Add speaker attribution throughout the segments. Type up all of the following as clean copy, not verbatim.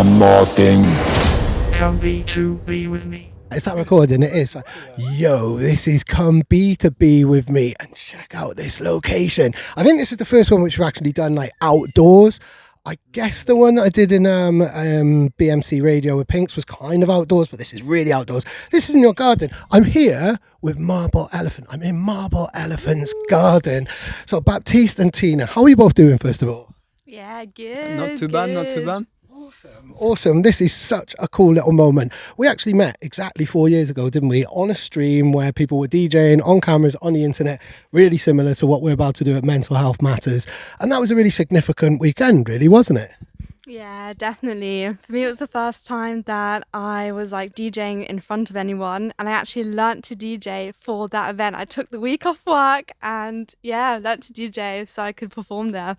Speaker 1: one more thing.
Speaker 2: Come B2B with me.
Speaker 3: Is that recording? It is. Yo, this is Come B2B With Me, and check out this location. I think this is the first one which we've actually done like outdoors. I guess the one that I did in BMC Radio with Pinks was kind of outdoors, but this is really outdoors. This is in your garden. I'm here with Marble Elephant. I'm in Marble Elephant's garden. So Baptiste and Tina, how are you both doing, first of all?
Speaker 4: Yeah, good.
Speaker 5: Not too bad, not too bad.
Speaker 3: Awesome. This is such a cool little moment. We actually met exactly 4 years ago, didn't we? On a stream where people were DJing on cameras on the internet, really similar to what we're about to do at Mental Health Matters. And that was a really significant weekend, really, wasn't it?
Speaker 4: Yeah, definitely. For me, it was the first time that I was like DJing in front of anyone, and I actually learnt to DJ for that event. I took the week off work and learnt to DJ so I could perform there.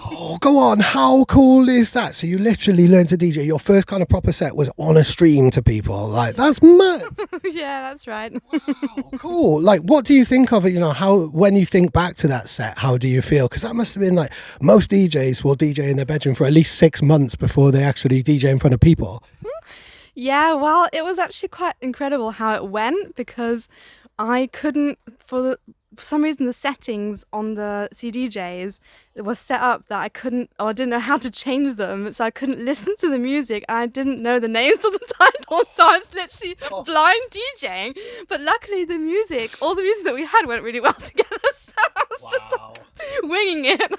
Speaker 3: Oh, go on. How cool is that? So you literally learned to DJ. Your first kind of proper set was on a stream to people. Like, that's mad.
Speaker 4: Yeah, that's right.
Speaker 3: Wow, cool. Like, what do you think of it? You know, how, when you think back to that set, how do you feel? Because that must have been like, most DJs will DJ in their bedroom for at least 6 months before they actually DJ in front of people.
Speaker 4: Yeah, well, it was actually quite incredible how it went, because I couldn't, for some reason, the settings on the CDJs were set up that I couldn't, or I didn't know how to change them, so I couldn't listen to the music, and I didn't know the names of the titles, so I was literally blind DJing. But luckily, all the music that we had went really well together, so I was just like, winging it.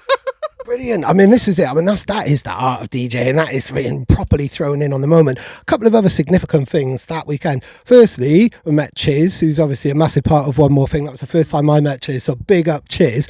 Speaker 3: Brilliant. I mean, this is it. I mean, that is the art of DJing. That is being properly thrown in on the moment. A couple of other significant things that weekend. Firstly, we met Chiz, who's obviously a massive part of One More Thing. That was the first time I met Chiz, so big up Chiz.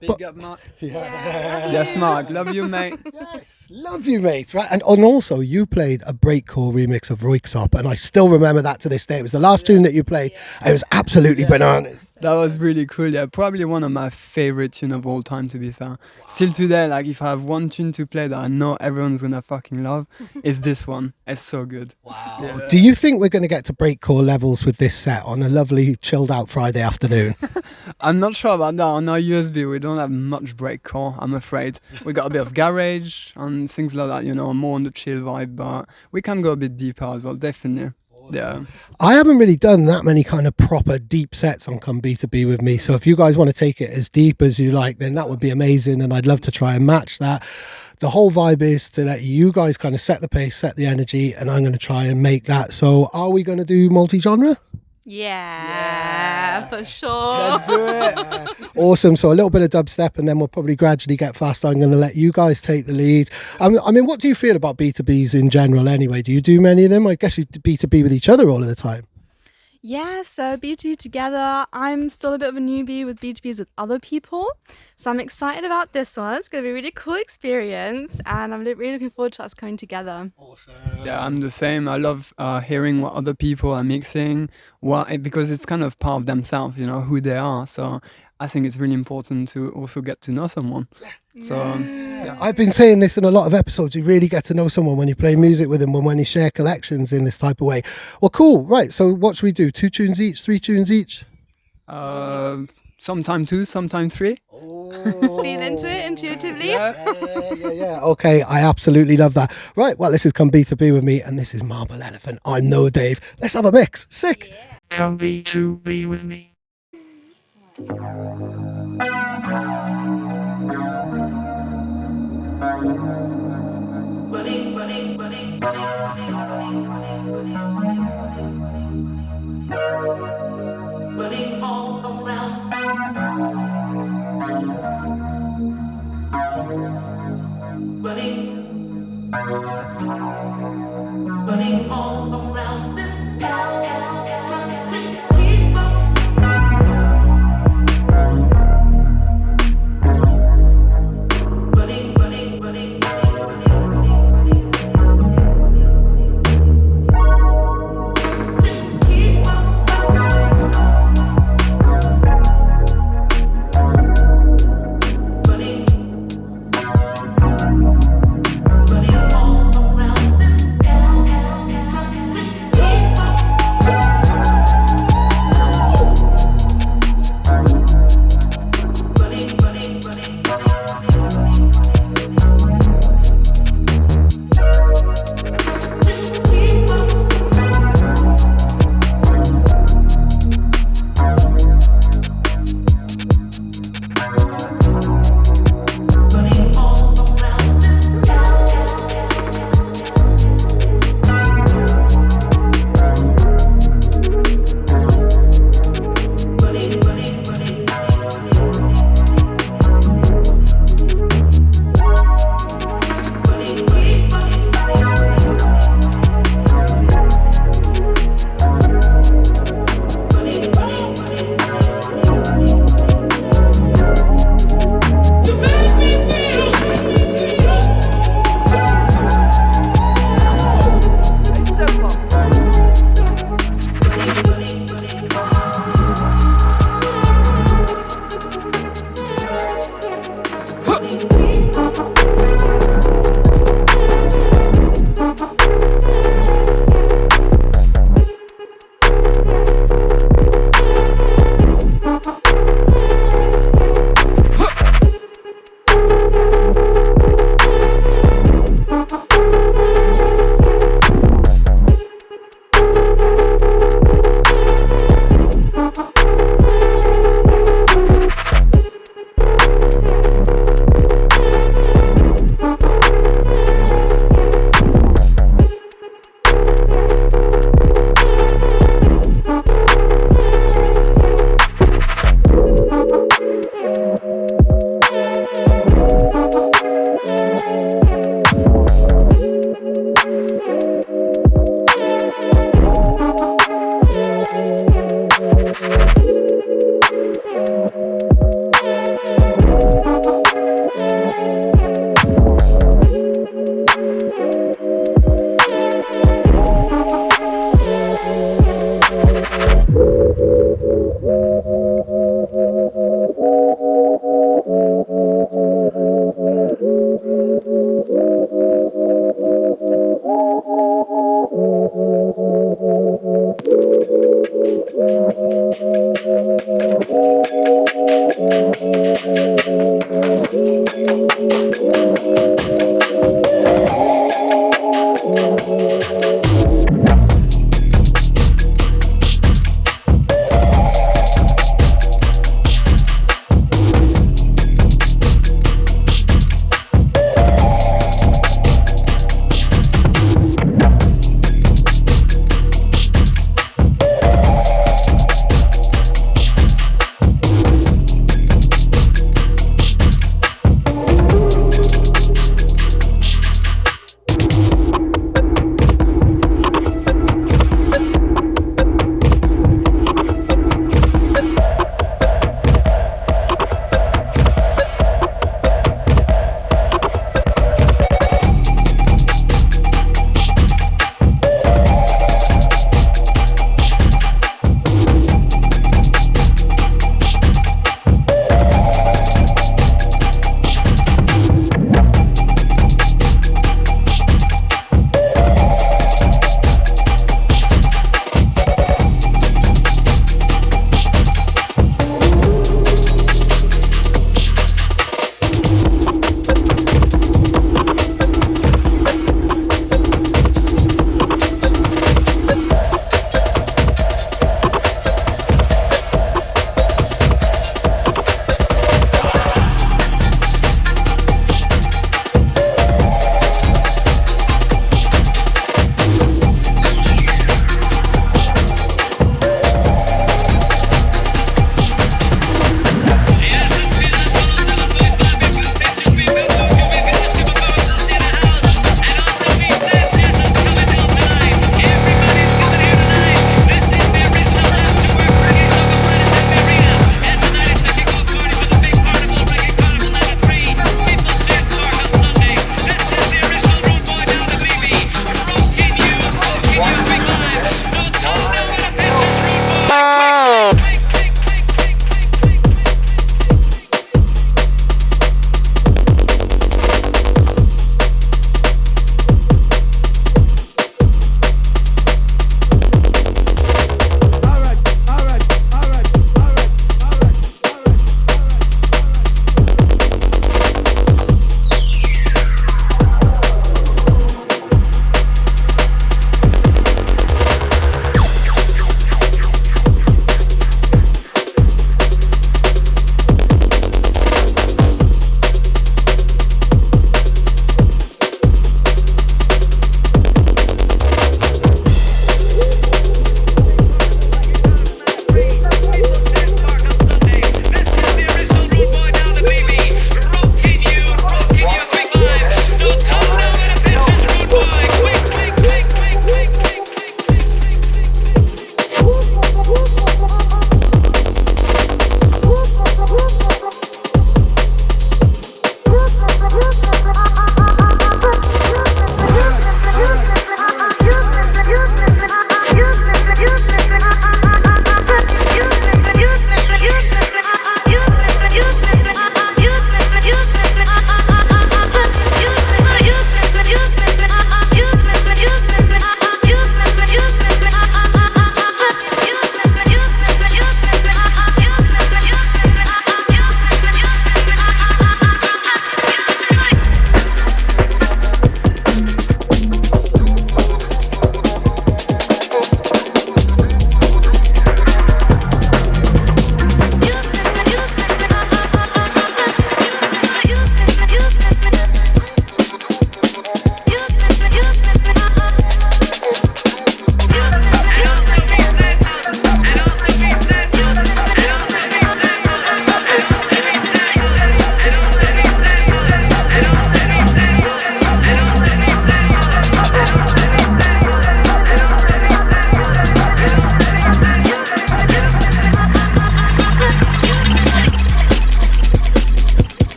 Speaker 5: Big up, Mark. Yes, Mark. Love you, mate.
Speaker 3: Yes, love you, mate. Right, and also you played a breakcore remix of Roixop, and I still remember that to this day. It was the last tune that you played. It was absolutely bananas.
Speaker 5: That was really cool. Yeah, probably one of my favorite tunes of all time, to be fair. Still today, like if I have one tune to play that I know everyone's gonna fucking love, it's this one. It's so good.
Speaker 3: Wow.
Speaker 5: Yeah.
Speaker 3: Do you think we're going to get to breakcore levels with this set on a lovely chilled out Friday afternoon?
Speaker 5: I'm not sure about that. On our USB, we don't have much breakcore, I'm afraid. We got a bit of garage and things like that, you know, more on the chill vibe, but we can go a bit deeper as well, definitely. Yeah,
Speaker 3: I haven't really done that many kind of proper deep sets on Come B2B With Me, so if you guys want to take it as deep as you like, then that would be amazing, and I'd love to try and match that. The whole vibe is to let you guys kind of set the pace, set the energy, and I'm going to try and make that. So are we going to do multi-genre?
Speaker 4: Yeah, for sure.
Speaker 5: let's do it.
Speaker 3: Awesome. So a little bit of dubstep, and then we'll probably gradually get faster. I'm going to let you guys take the lead. I mean, what do you feel about B2Bs in general anyway? Do you do many of them? I guess you B2B with each other all of the time.
Speaker 4: Yeah, so B2B together. I'm still a bit of a newbie with B2Bs with other people. So I'm excited about this one. It's going to be a really cool experience, and I'm really looking forward to us coming together.
Speaker 3: Awesome.
Speaker 5: Yeah, I'm the same. I love hearing what other people are mixing, because it's kind of part of themselves, you know, who they are. So I think it's really important to also get to know someone. So yeah.
Speaker 3: I've been saying this in a lot of episodes. You really get to know someone when you play music with them and when you share collections in this type of way. Well, cool. Right. So what should we do? 2 tunes each? 3 tunes each?
Speaker 5: Sometime 2, sometime 3.
Speaker 3: Oh.
Speaker 4: Feel into it intuitively.
Speaker 3: Yeah. Okay. I absolutely love that. Right. Well, this is Come B2B With Me, and this is Marble Elephant. I'm NoDave. Let's have a mix. Sick.
Speaker 4: Yeah.
Speaker 2: Come B2B with me.
Speaker 6: Running all around. Running all around this town. Just to keep up. Running.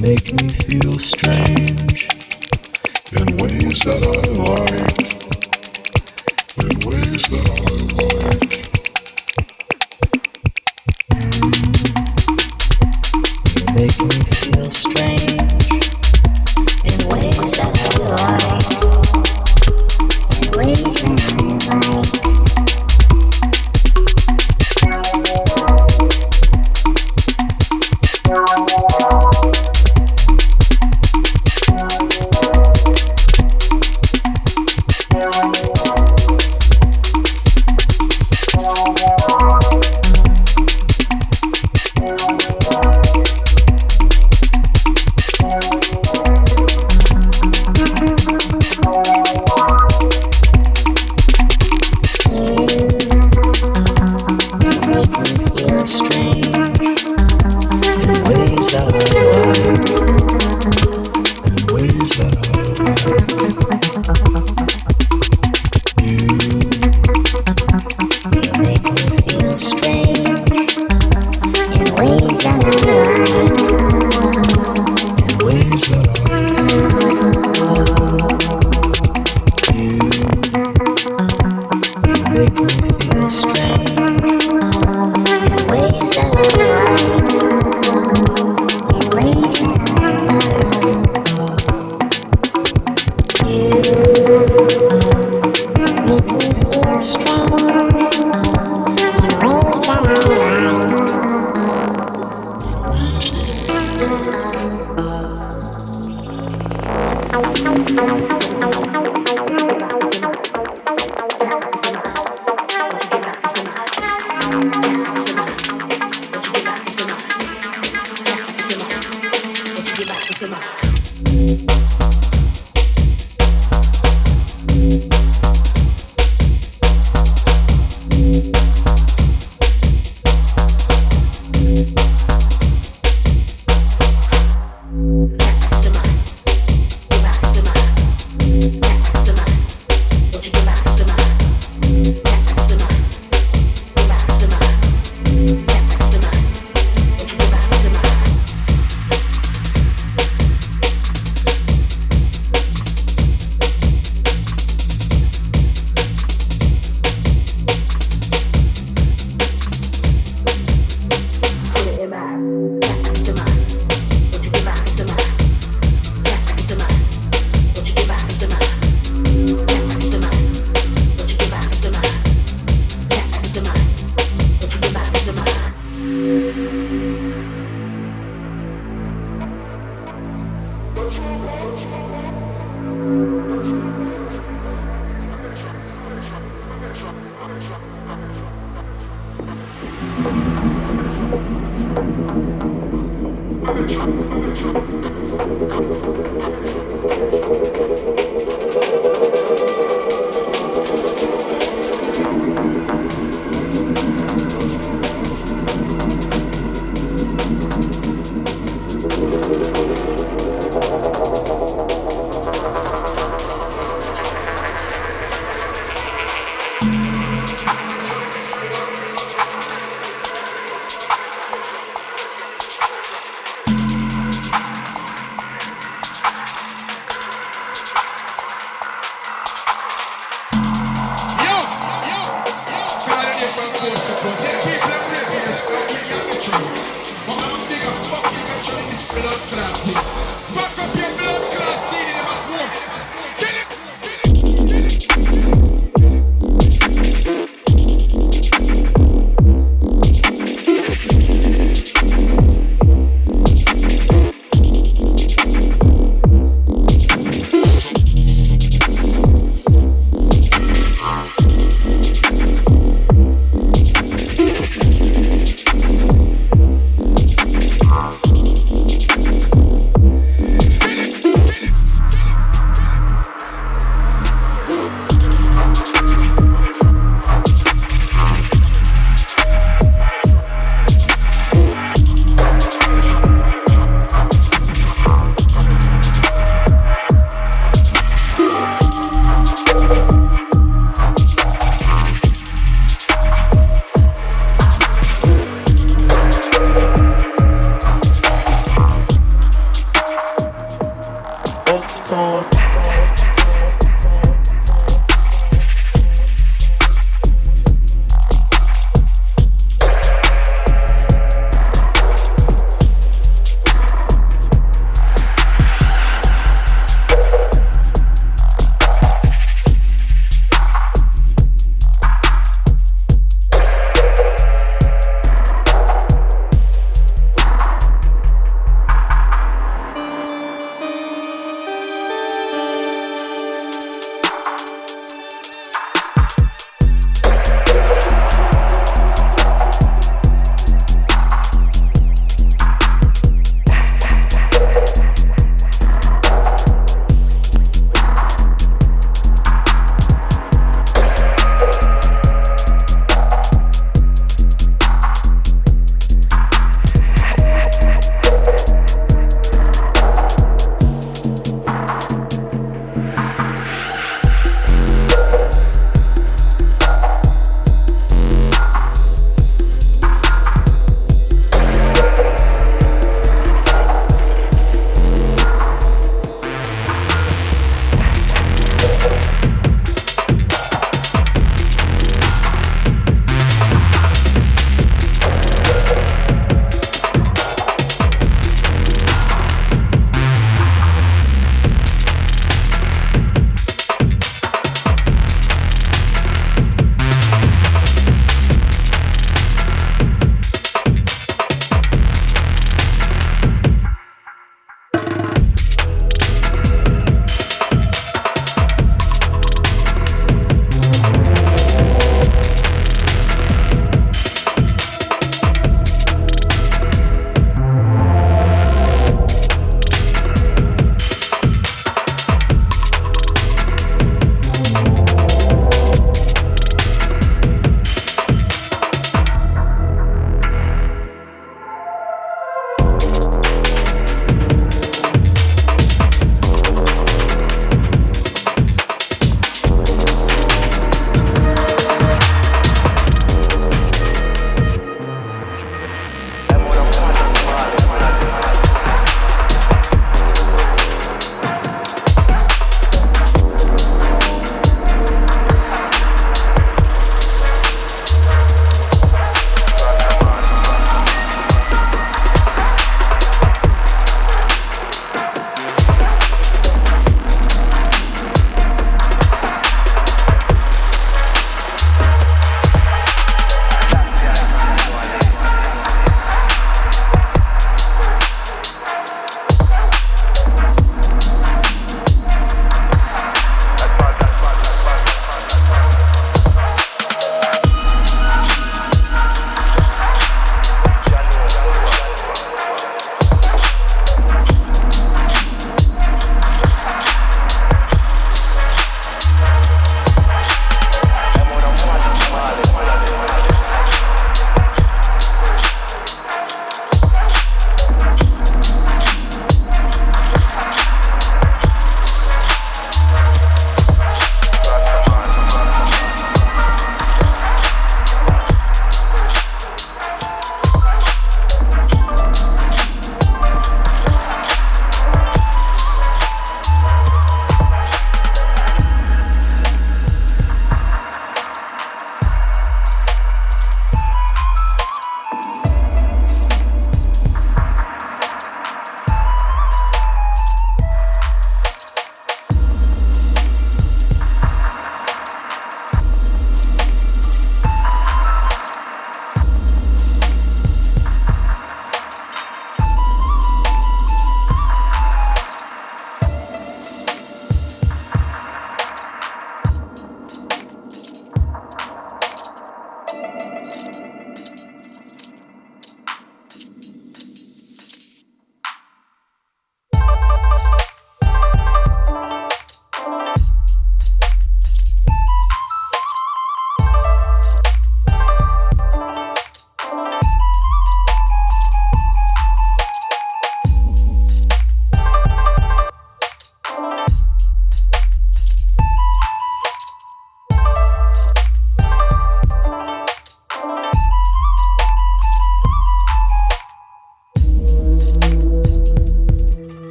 Speaker 1: make me feel strange in ways that I like, in ways that I like. You make me feel strange in ways that I like, in ways that I like.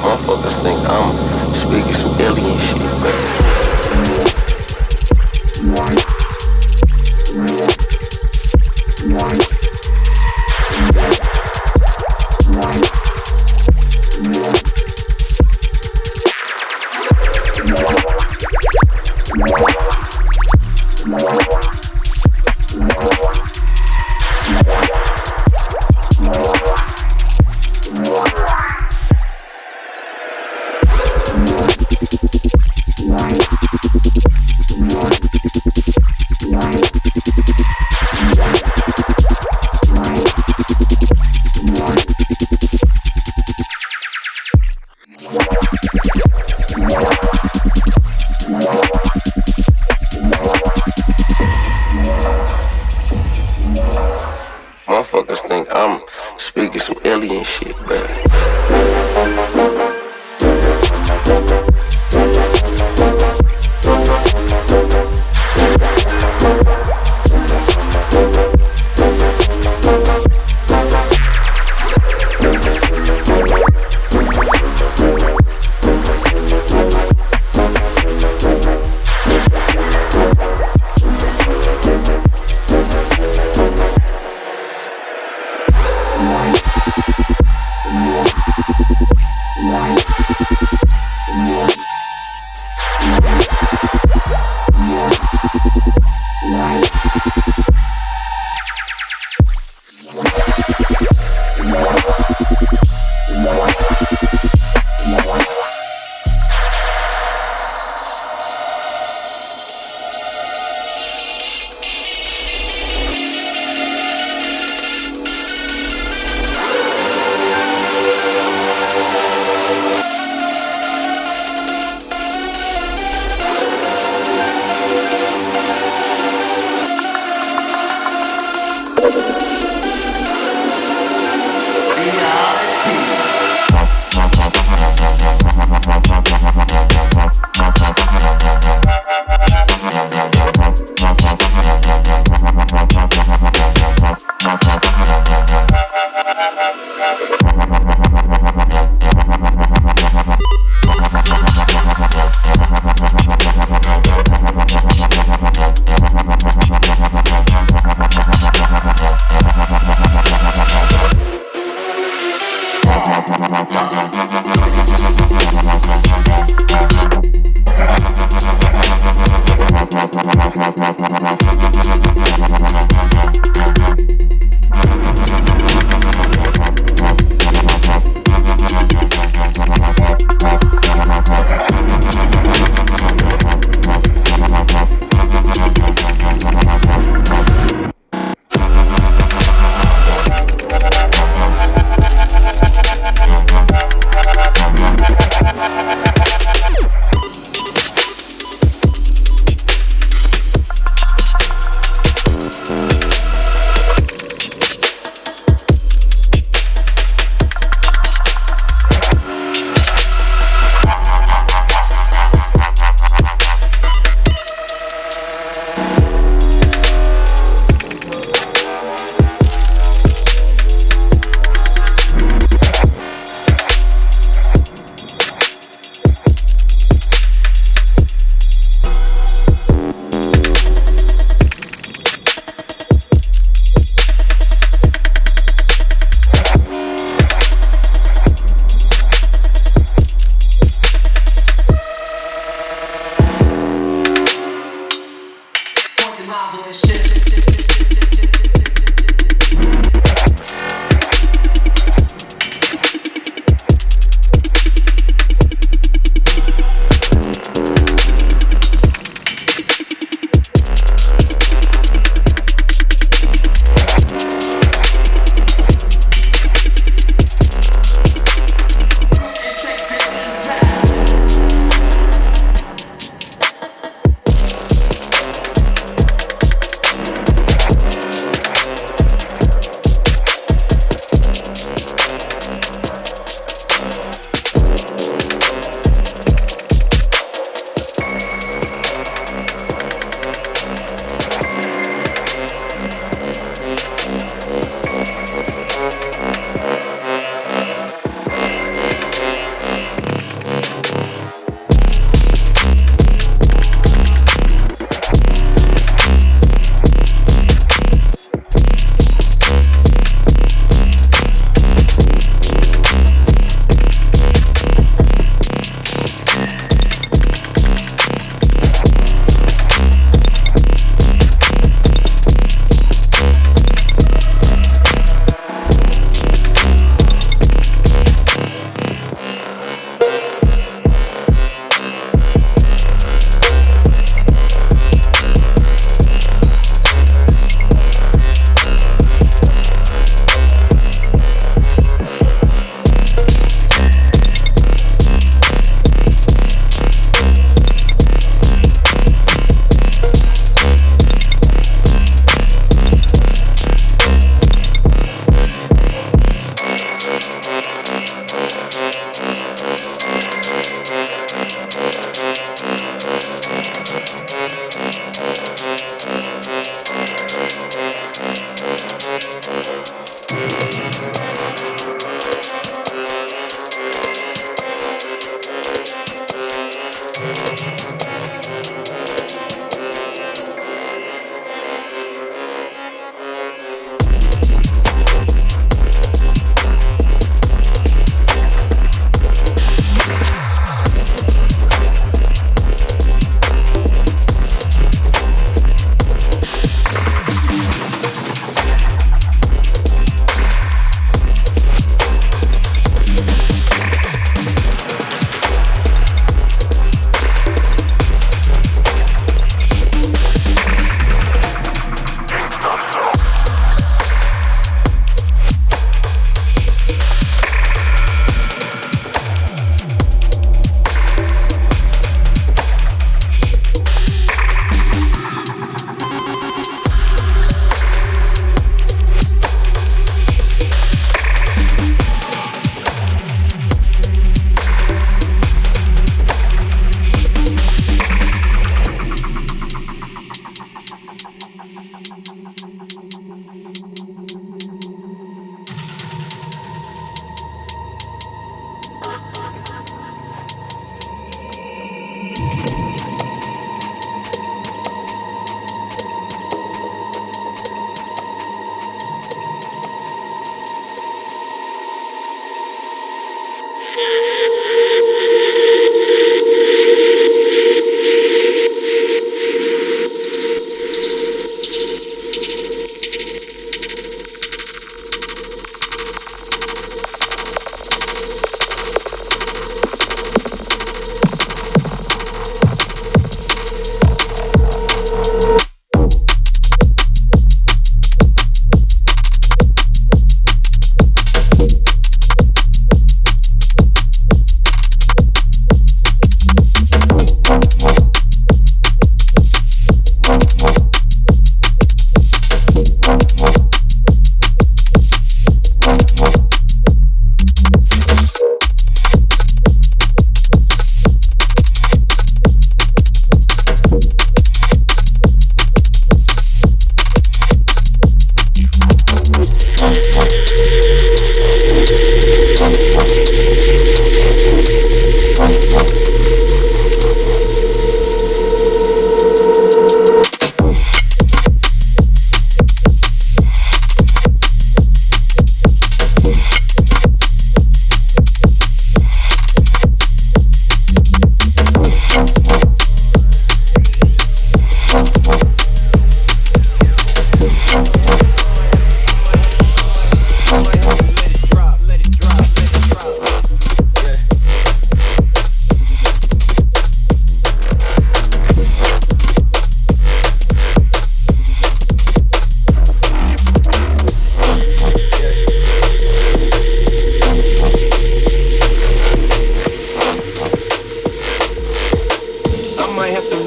Speaker 7: Motherfuckers think I'm speaking some alien shit, man. Motherfuckers think I'm speaking some alien shit, man.
Speaker 6: fucking nozzle and shit.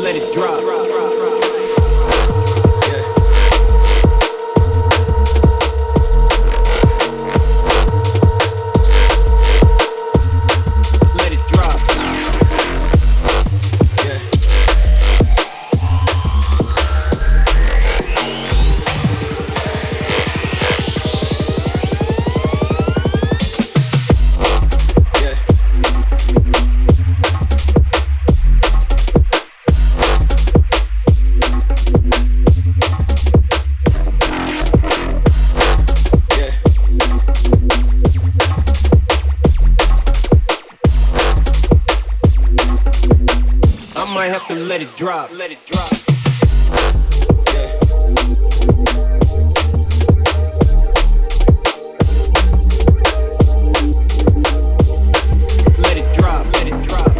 Speaker 8: let it drop. Let it drop. I might have to let it drop. Let it drop. Let it drop. Let it drop.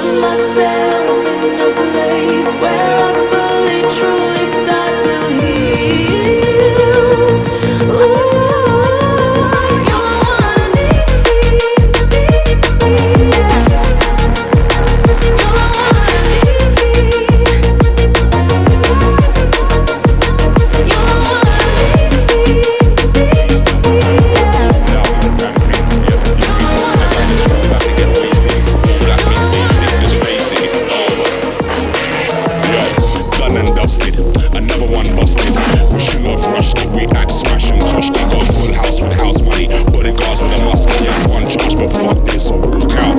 Speaker 1: find myself in a place where I fully, truly start to heal. Ooh, you're the one I need. You're the one I need. You're the one
Speaker 9: Done and dusted, another one busted. We shouldn't have rushed it, we act smash and crushed it. Got a full house with house money, bodyguards with a musket. Yeah, one charge, but fuck this, so walk out.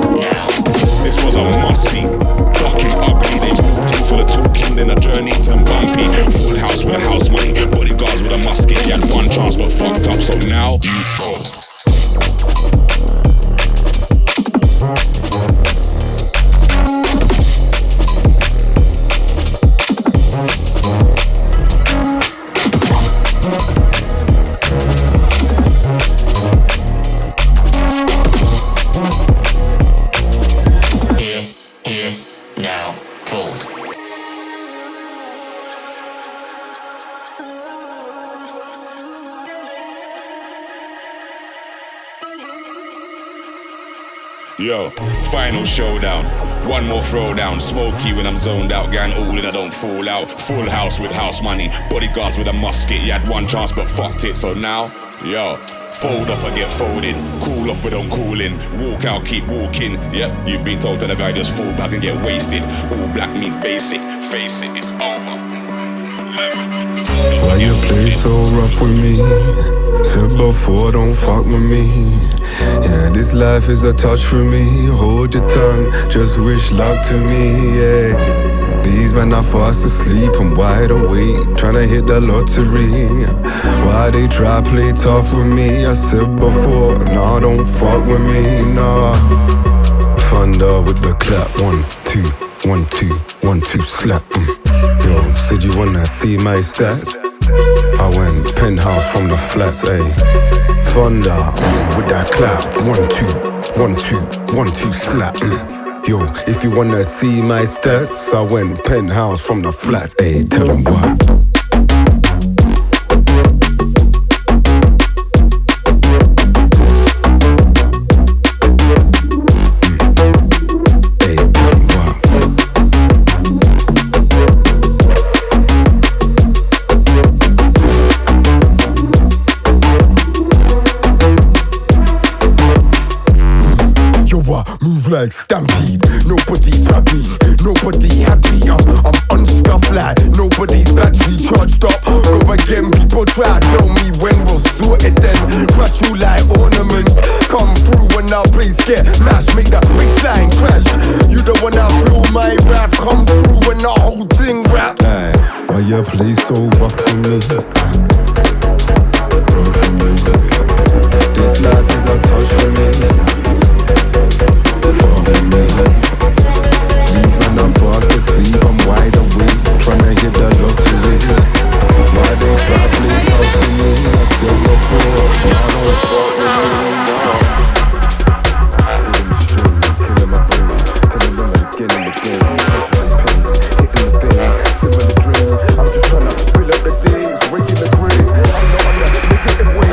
Speaker 9: This was a must see, fucking ugly. They moved in for the talking, then a journey turned bumpy. Full house with a house money, bodyguards with a musket. Yeah, one chance, but fucked up, so now you go. Yo, final showdown. One more throwdown. Smoky when I'm zoned out. Gang all in, I don't fall out. Full house with house money. Bodyguards with a musket. You had one chance but fucked it. So now, yo, fold up and get folded. Cool off but don't cool in. Walk out, keep walking. Yep, you've been told to the guy just fall back and get wasted. All black means basic. Face it, it's over.
Speaker 10: Why you play so rough with me? Said before, don't fuck with me. Yeah, this life is a touch for me. Hold your tongue, just wish luck to me, yeah. These men are fast asleep, I'm wide awake, tryna hit the lottery. Why they try play tough with me? I said before, nah, don't fuck with me, nah. Thunder with the clap, 1, 2, 1, 2, 1, 2, slap. Yo, said you wanna see my stats? I went penthouse from the flats, ayy. Thunder, with that clap, 1, 2, 1, 2, 1, 2, slap. Yo, if you wanna see my stats, I went penthouse from the flats, ayy, tell them what. Like stampede, nobody grab me, nobody had me. I'm unstuffed like nobody's battery charged up. Go again, people try to tell me when we'll sort it then. Crash you like ornaments, come through when our place get mashed, make that baseline crash. You the one that feel my wrath, come through when the whole thing rap. Hey, why you play so rough for me? Rough for me. This life is a touch for me. These men are fast asleep, I'm wide awake, tryna hit the lottery. Why they try play tough with me? I said before, I don't fuck with me, no. Killing my brain, telling them again and again. Hitting the vein, filling the dream. I'm just tryna fill up the days, breaking the grave. I'm not on the negative way.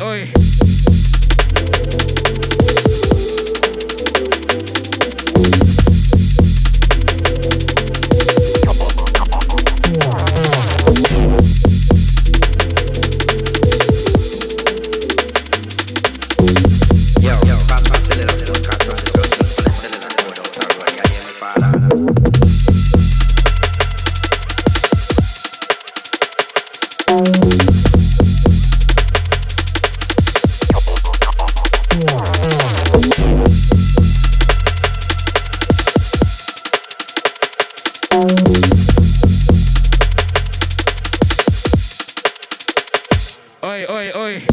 Speaker 9: oi. Oi, oi, oi.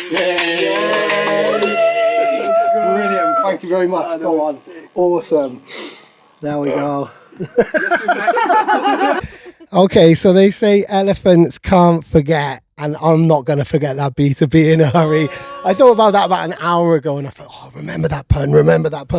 Speaker 3: Brilliant. Thank you very much. Go on. Awesome. There we go. Okay, so they say elephants can't forget, and I'm not going to forget that B2B in a hurry. I thought about that about an hour ago, and I thought, oh, remember that pun.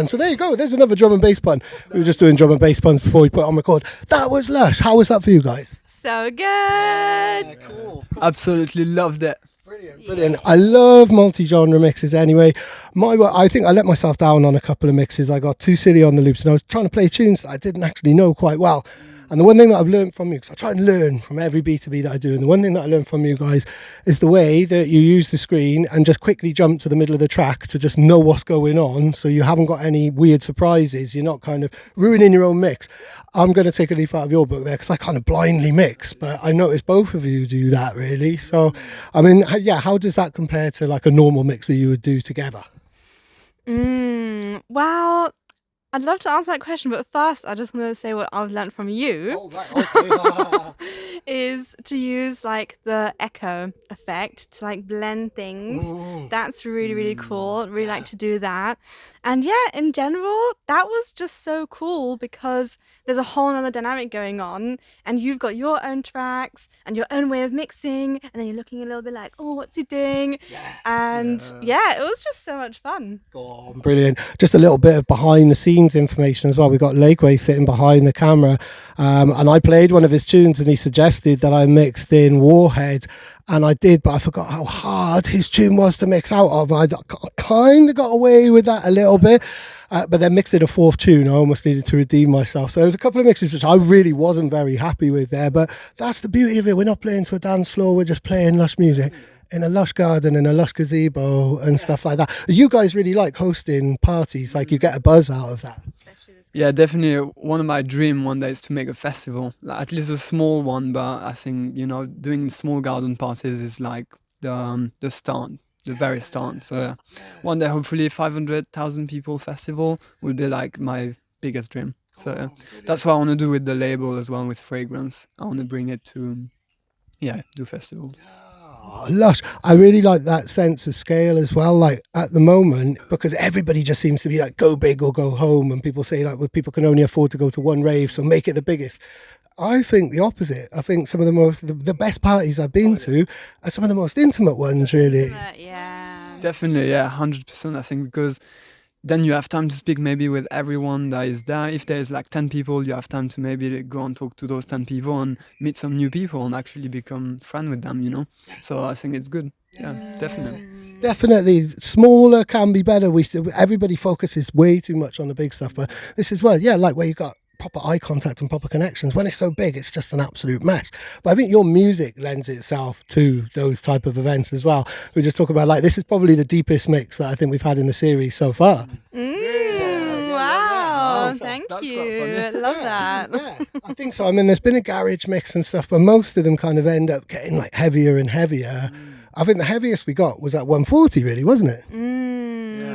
Speaker 3: So there you go. There's another drum and bass pun. We were just doing drum and bass puns before we put it on record. That was lush. How was that for you guys?
Speaker 4: So good.
Speaker 3: Cool.
Speaker 5: Absolutely loved it.
Speaker 3: Brilliant. I love multi-genre mixes anyway. I think I let myself down on a couple of mixes. I got too silly on the loops, and I was trying to play tunes that I didn't actually know quite well. And the one thing that I've learned from you, because I try and learn from every B2B that I do, and the one thing that I learned from you guys is the way that you use the screen and just quickly jump to the middle of the track to just know what's going on, so you haven't got any weird surprises. You're not kind of ruining your own mix. I'm going to take a leaf out of your book there, because I kind of blindly mix, but I noticed both of you do that really. So, I mean, yeah, how does that compare to like a normal mix that you would do together?
Speaker 4: Well, I'd love to answer that question, but first I just want to say what I've learned from you.
Speaker 3: Oh, right, okay.
Speaker 4: Is to use like the echo effect to like blend things. That's really, really cool. Really like to do that. And yeah, in general, that was just so cool because there's a whole nother dynamic going on, and you've got your own tracks and your own way of mixing, and then you're looking a little bit like, oh, what's he doing? And yeah, it was just so much fun.
Speaker 3: Oh, brilliant. Just a little bit of behind the scenes information as well. We got Lakeway sitting behind the camera, and I played one of his tunes, and he suggested that I mixed in Warhead, and I did, but I forgot how hard his tune was to mix out of. I kind of got away with that a little bit, but then mixing a fourth tune, I almost needed to redeem myself. So there was a couple of mixes which I really wasn't very happy with there, but that's the beauty of it. We're not playing to a dance floor, we're just playing lush music in a lush garden, in a lush gazebo and stuff like that. You guys really like hosting parties, like you get a buzz out of that.
Speaker 5: Yeah, definitely. One of my dreams one day is to make a festival, like at least a small one. But I think doing small garden parties is like the start, the very start. So yeah, one day hopefully 500,000 people festival will be like my biggest dream. So that's what I want to do with the label as well, with fragrance. I want to bring it to do festivals.
Speaker 3: Oh, lush. I really like that sense of scale as well, like at the moment, because everybody just seems to be like go big or go home, and people say like, well, people can only afford to go to one rave, so make it the biggest. I think the opposite. I think some of the best parties I've been to are some of the most intimate ones, really.
Speaker 4: Yeah.
Speaker 5: Definitely, 100%. I think because then you have time to speak maybe with everyone that is there. If there's like 10 people, you have time to maybe go and talk to those 10 people and meet some new people and actually become friends with them, So I think it's good. Yeah, definitely.
Speaker 3: Definitely, smaller can be better. Everybody focuses way too much on the big stuff, but this is like where you got proper eye contact and proper connections. When it's so big, it's just an absolute mess. But I think your music lends itself to those type of events as well. We just talk about like, this is probably the deepest mix that I think we've had in the series so far.
Speaker 4: Wow, thank you. I love that.
Speaker 3: Yeah, I think so. I mean, there's been a garage mix and stuff, but most of them kind of end up getting like heavier and heavier. I think the heaviest we got was at 140, really, wasn't it?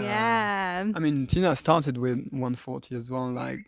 Speaker 4: Yeah.
Speaker 5: I mean, Tina started with 140 as well. Like,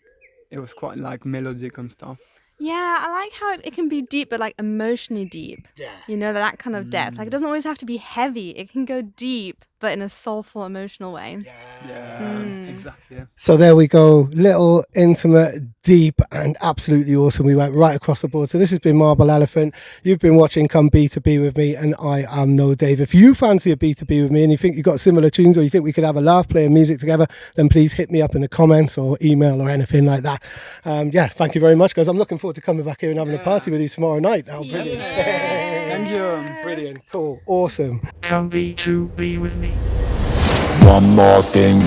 Speaker 5: it was quite like melodic and stuff.
Speaker 4: Yeah, I like how it can be deep, but like emotionally deep. Yeah. That kind of depth. Like, it doesn't always have to be heavy. It can go deep, but in a soulful, emotional way.
Speaker 5: Yeah, exactly.
Speaker 3: So there we go. Little, intimate, deep, and absolutely awesome. We went right across the board. So this has been Marble Elephant. You've been watching Come B2B With Me, and I am NoDave. If you fancy a B2B with me and you think you've got similar tunes, or you think we could have a laugh playing music together, then please hit me up in the comments or email or anything like that. Thank you very much, guys. I'm looking forward to coming back here and having a party with you tomorrow night. Oh, brilliant.
Speaker 5: Thank you.
Speaker 3: Brilliant. Cool. Awesome.
Speaker 2: Come B2B with me.
Speaker 10: One more thing.